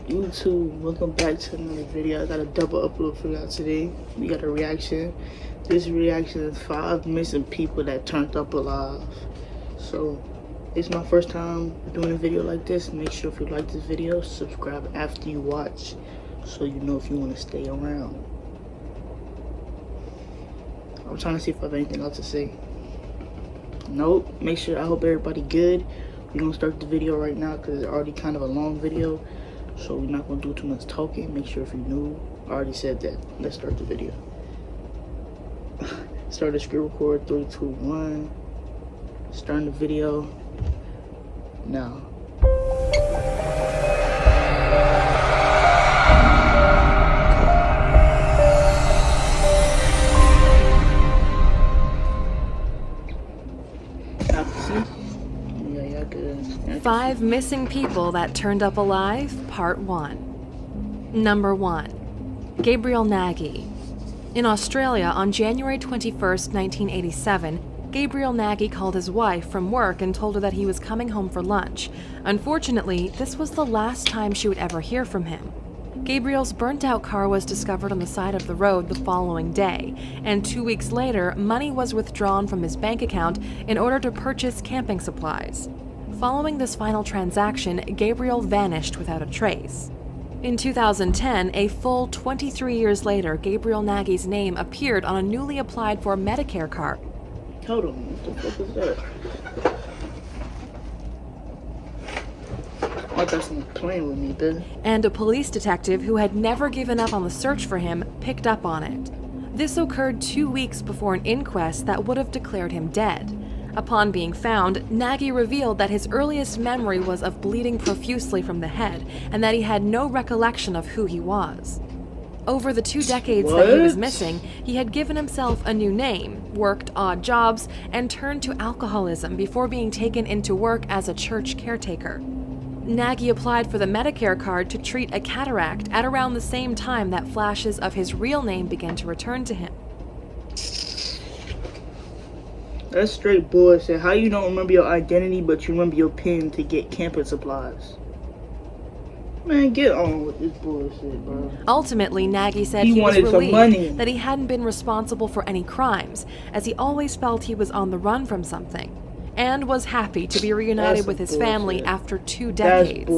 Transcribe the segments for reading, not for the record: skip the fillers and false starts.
YouTube, welcome back to another video. I got a double upload for y'all today. We got a reaction. This reaction is 5 missing people that turned up alive. So it's my first time doing a video like this. Make sure if you like this video, subscribe after you watch so you know if you want to stay around. I'm trying to see if I have anything else to say. Nope. Make sure, I hope everybody good. We're gonna start the video right now because it's already kind of a long video, so we're not gonna do too much talking. Make sure if you're new, I already said that. Let's start the video. Start the screen record. 3, 2, 1. Starting the video now. Good. 5 missing people that turned up alive, part 1. Number 1. Gabriel Nagy. In Australia, on January 21st, 1987, Gabriel Nagy called his wife from work and told her that he was coming home for lunch. Unfortunately, this was the last time she would ever hear from him. Gabriel's burnt-out car was discovered on the side of the road the following day, and 2 weeks later, money was withdrawn from his bank account in order to purchase camping supplies. Following this final transaction, Gabriel vanished without a trace. In 2010, a full 23 years later, Gabriel Nagy's name appeared on a newly applied for Medicare card. Hold on, what the fuck is that? I thought someone playing with me, bitch. And a police detective who had never given up on the search for him picked up on it. This occurred 2 weeks before an inquest that would have declared him dead. Upon being found, Nagy revealed that his earliest memory was of bleeding profusely from the head and that he had no recollection of who he was. Over the 2 decades that he was missing, he had given himself a new name, worked odd jobs, and turned to alcoholism before being taken into work as a church caretaker. Nagy applied for the Medicare card to treat a cataract at around the same time that flashes of his real name began to return to him. That's straight bullshit. How you don't remember your identity but you remember your PIN to get camping supplies? Man, get on with this bullshit, bro. Ultimately, Nagy said he was relieved that he hadn't been responsible for any crimes, as he always felt he was on the run from something, and was happy to be reunited with his family after 2 decades.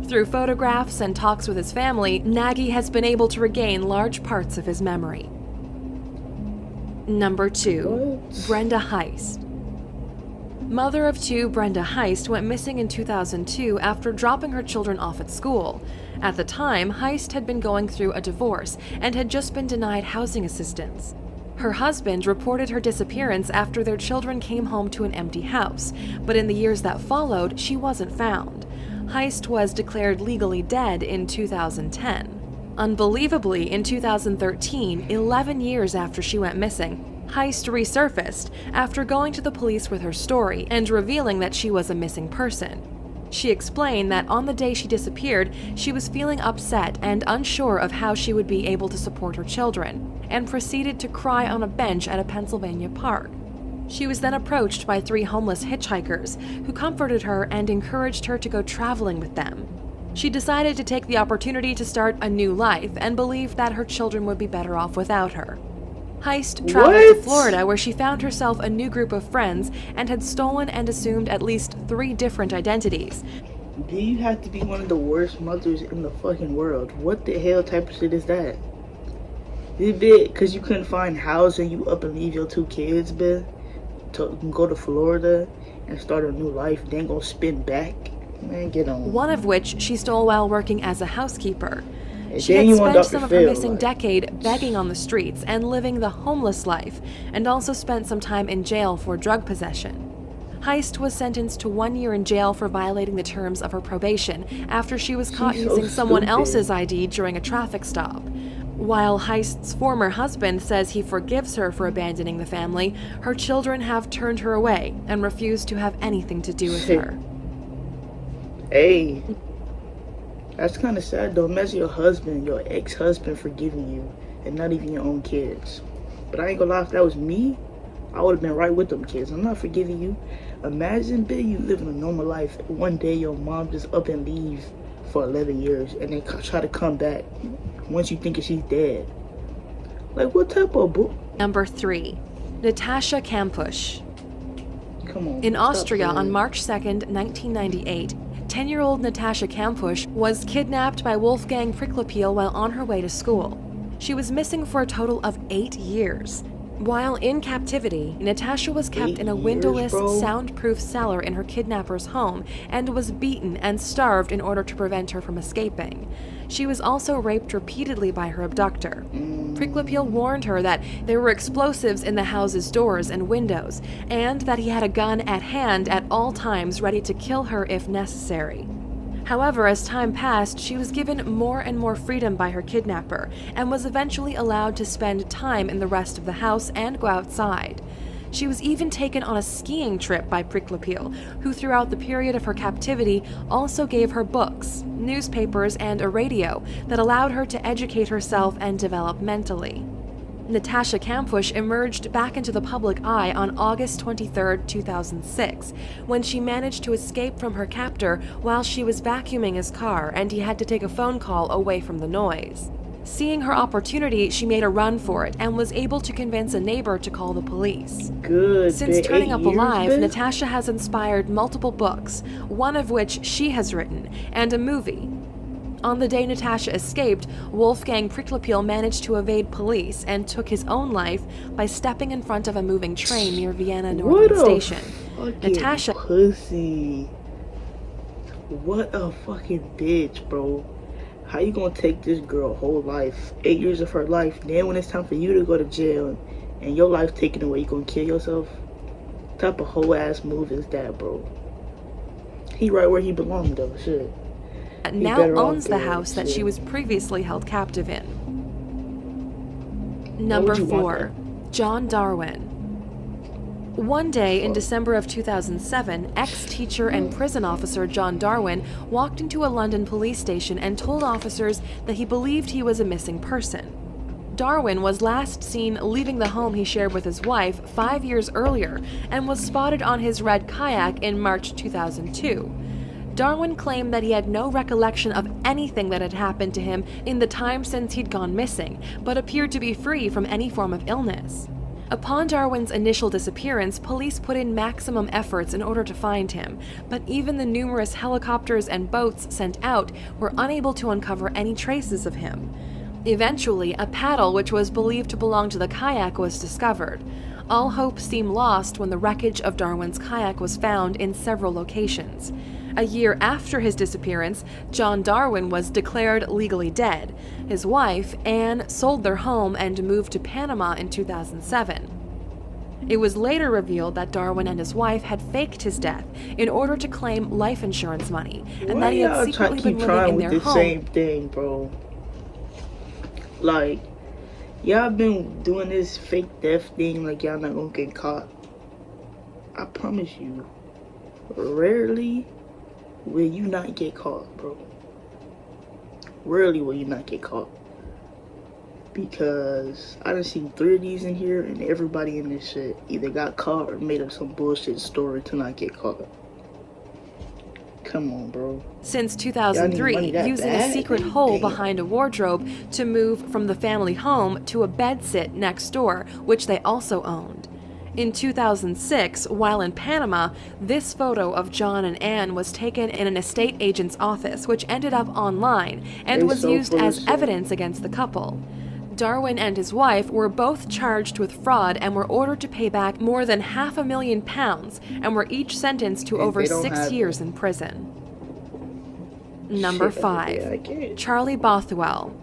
Through photographs and talks with his family, Nagy has been able to regain large parts of his memory. Number 2. Brenda Heist. Mother of 2, Brenda Heist went missing in 2002 after dropping her children off at school. At the time, Heist had been going through a divorce and had just been denied housing assistance. Her husband reported her disappearance after their children came home to an empty house, but in the years that followed, she wasn't found. Heist was declared legally dead in 2010. Unbelievably, in 2013, 11 years after she went missing, Heist resurfaced after going to the police with her story and revealing that she was a missing person. She explained that on the day she disappeared, she was feeling upset and unsure of how she would be able to support her children, and proceeded to cry on a bench at a Pennsylvania park. She was then approached by 3 homeless hitchhikers who comforted her and encouraged her to go traveling with them. She decided to take the opportunity to start a new life and believed that her children would be better off without her. Heist traveled to Florida, where she found herself a new group of friends and had stolen and assumed at least 3 different identities. Do you have to be one of the worst mothers in the fucking world? What the hell type of shit is that? This bit, cause you couldn't find housing, you up and leave your 2 kids, bitch, to go to Florida and start a new life, then go spin back? Man, get on. One of which she stole while working as a housekeeper. She had spent some of her missing decade begging on the streets and living the homeless life, and also spent some time in jail for drug possession. Heist was sentenced to 1 year in jail for violating the terms of her probation after she was caught using someone else's ID during a traffic stop. While Heist's former husband says he forgives her for abandoning the family, her children have turned her away and refuse to have anything to do with her. Hey, that's kind of sad though. Imagine your husband, your ex-husband forgiving you and not even your own kids. But I ain't gonna lie, if that was me, I would have been right with them kids. I'm not forgiving you. Imagine, bitch, you living a normal life. One day your mom just up and leave for 11 years and then try to come back once you think she's dead. Like, what type of book? Number 3. Natasha Kampusch. Come on. In Austria on March 2nd, 1998, 10-year-old Natasha Kampusch was kidnapped by Wolfgang Pricklepeel while on her way to school. She was missing for a total of 8 years. While in captivity, Natasha was kept in a windowless, soundproof cellar in her kidnapper's home and was beaten and starved in order to prevent her from escaping. She was also raped repeatedly by her abductor. Pricklepeel warned her that there were explosives in the house's doors and windows, and that he had a gun at hand at all times ready to kill her if necessary. However, as time passed, she was given more and more freedom by her kidnapper and was eventually allowed to spend time in the rest of the house and go outside. She was even taken on a skiing trip by Pricklepeel, who throughout the period of her captivity also gave her books, newspapers, and a radio that allowed her to educate herself and develop mentally. Natasha Kampusch emerged back into the public eye on August 23, 2006, when she managed to escape from her captor while she was vacuuming his car and he had to take a phone call away from the noise. Seeing her opportunity, she made a run for it and was able to convince a neighbor to call the police. Since turning up alive, Natasha has inspired multiple books, one of which she has written, and a movie. On the day Natasha escaped, Wolfgang Pricklepeel managed to evade police and took his own life by stepping in front of a moving train near Vienna Northern Station. Natasha pussy. What a fucking bitch, bro. How you gonna take this girl whole life, 8 years of her life, then when it's time for you to go to jail and your life taken away, you gonna kill yourself? What type of whole ass move is that, bro? He right where he belonged though, shit. Now owns the house that she was previously held captive in. Number 4. John Darwin. One day in December of 2007, ex-teacher and prison officer John Darwin walked into a London police station and told officers that he believed he was a missing person. Darwin was last seen leaving the home he shared with his wife 5 years earlier and was spotted on his red kayak in March 2002. Darwin claimed that he had no recollection of anything that had happened to him in the time since he'd gone missing, but appeared to be free from any form of illness. Upon Darwin's initial disappearance, police put in maximum efforts in order to find him, but even the numerous helicopters and boats sent out were unable to uncover any traces of him. Eventually, a paddle which was believed to belong to the kayak was discovered. All hope seemed lost when the wreckage of Darwin's kayak was found in several locations. A year after his disappearance, John Darwin was declared legally dead. His wife, Anne, sold their home and moved to Panama in 2007. It was later revealed that Darwin and his wife had faked his death in order to claim life insurance money, and that he had secretly been living in their home. Same thing, bro. Like, y'all been doing this fake death thing like y'all not gonna get caught. I promise you, rarely will you not get caught, bro. Rarely will you not get caught. Because I done seen 3 of these in here and everybody in this shit either got caught or made up some bullshit story to not get caught. Come on, bro. Since 2003, using a secret hole behind a wardrobe to move from the family home to a bedsit next door, which they also owned. In 2006, while in Panama, this photo of John and Anne was taken in an estate agent's office, which ended up online and was used as evidence against the couple. Darwin and his wife were both charged with fraud and were ordered to pay back more than £500,000 and were each sentenced to over 6 years in prison. Number 5. Charlie Bothwell.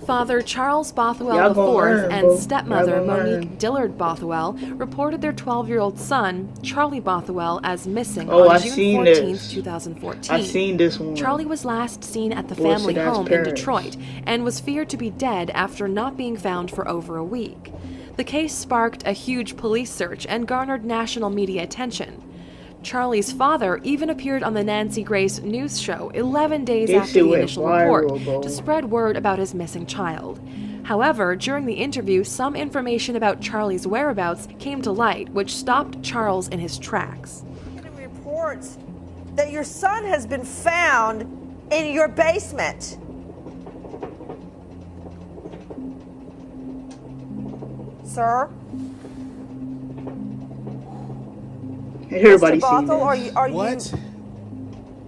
Father Charles Bothwell IV and stepmother Monique Dillard Bothwell reported their 12-year-old son, Charlie Bothwell, as missing on June 14, 2014. I've seen this one. Charlie was last seen at the family home in Detroit and was feared to be dead after not being found for over a week. The case sparked a huge police search and garnered national media attention. Charlie's father even appeared on the Nancy Grace news show 11 days after the initial report to spread word about his missing child. However, during the interview, some information about Charlie's whereabouts came to light, which stopped Charles in his tracks. Reports that your son has been found in your basement. Sir? Everybody Mr. seen Bothell, this. are What? you?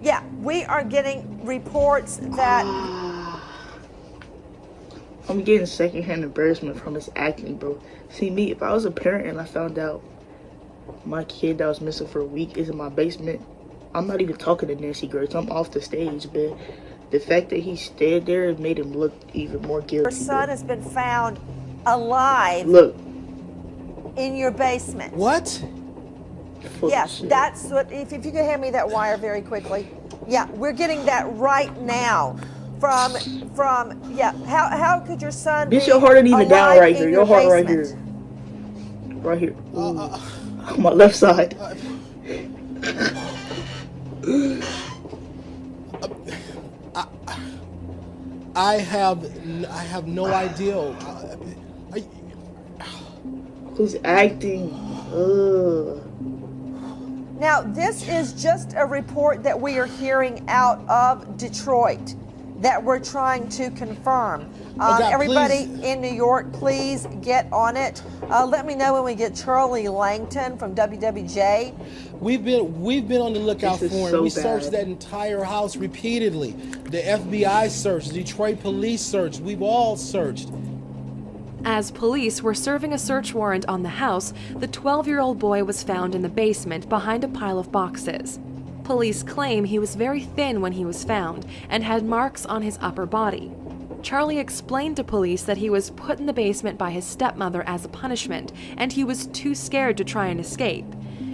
Yeah, we are getting reports that I'm getting secondhand embarrassment from his acting, bro. See, me, if I was a parent and I found out my kid that was missing for a week is in my basement, I'm not even talking to Nancy Grace. I'm off the stage, but the fact that he stayed there made him look even more guilty. your son has been found alive Look. in your basement. What? Yes, that's what, if you could hand me that wire very quickly. Yeah, we're getting that right now from, yeah, how could your son Bitch, be your heart ain't even down alive right in here. Your heart right here. basement? Right here. On my left side. I have no idea. Who's acting? Now, this is just a report that we are hearing out of Detroit that we're trying to confirm. God, Everybody please. in New York, please get on it. Let me know when we get Charlie Langton from WWJ. We've been on the lookout This for is him. so We searched bad. that entire house repeatedly. The FBI searched, the Detroit police searched. We've all searched. As police were serving a search warrant on the house, the 12-year-old boy was found in the basement behind a pile of boxes. Police claim he was very thin when he was found and had marks on his upper body. Charlie explained to police that he was put in the basement by his stepmother as a punishment, and he was too scared to try and escape.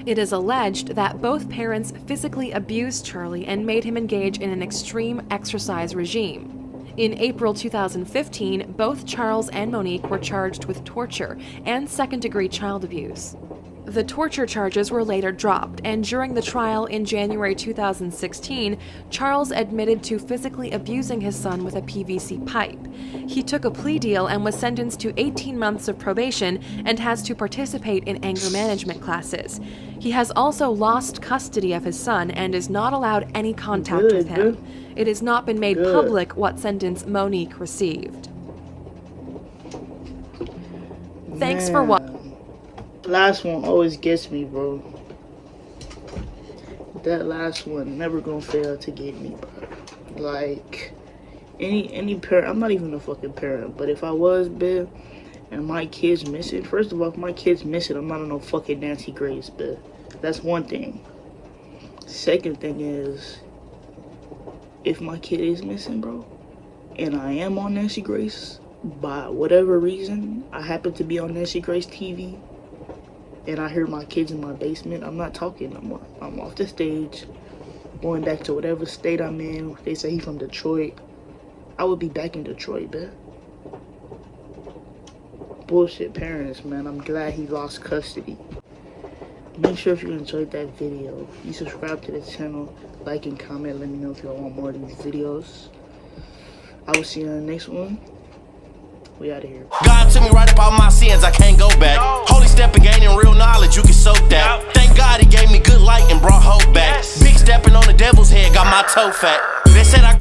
It is alleged that both parents physically abused Charlie and made him engage in an extreme exercise regime. In April 2015, both Charles and Monique were charged with torture and second-degree child abuse. The torture charges were later dropped, and during the trial in January 2016, Charles admitted to physically abusing his son with a PVC pipe. He took a plea deal and was sentenced to 18 months of probation and has to participate in anger management classes. He has also lost custody of his son and is not allowed any contact with him. It has not been made public what sentence Monique received. Thanks for watching. Last one always gets me, bro. That last one never gonna fail to get me, bro. Like, any parent, I'm not even a fucking parent, but if I was, bitch, and my kid's missing, first of all, if my kid's missing, I'm not on no fucking Nancy Grace, bitch. That's one thing. Second thing is, if my kid is missing, bro, and I am on Nancy Grace, by whatever reason, I happen to be on Nancy Grace TV, and I hear my kids in my basement, I'm not talking no more. I'm off the stage, going back to whatever state I'm in. They say he's from Detroit. I would be back in Detroit, bitch. Bullshit parents, man. I'm glad he lost custody. Make sure if you enjoyed that video, you subscribe to the channel, like and comment. Let me know if y'all want more of these videos. I will see you in the next one. We out of here. God took me right up out my sins, I can't go back. Holy step and gaining real knowledge, you can soak that. Thank God he gave me good light and brought hope back. Big stepping on the devil's head, got my toe fat. They said I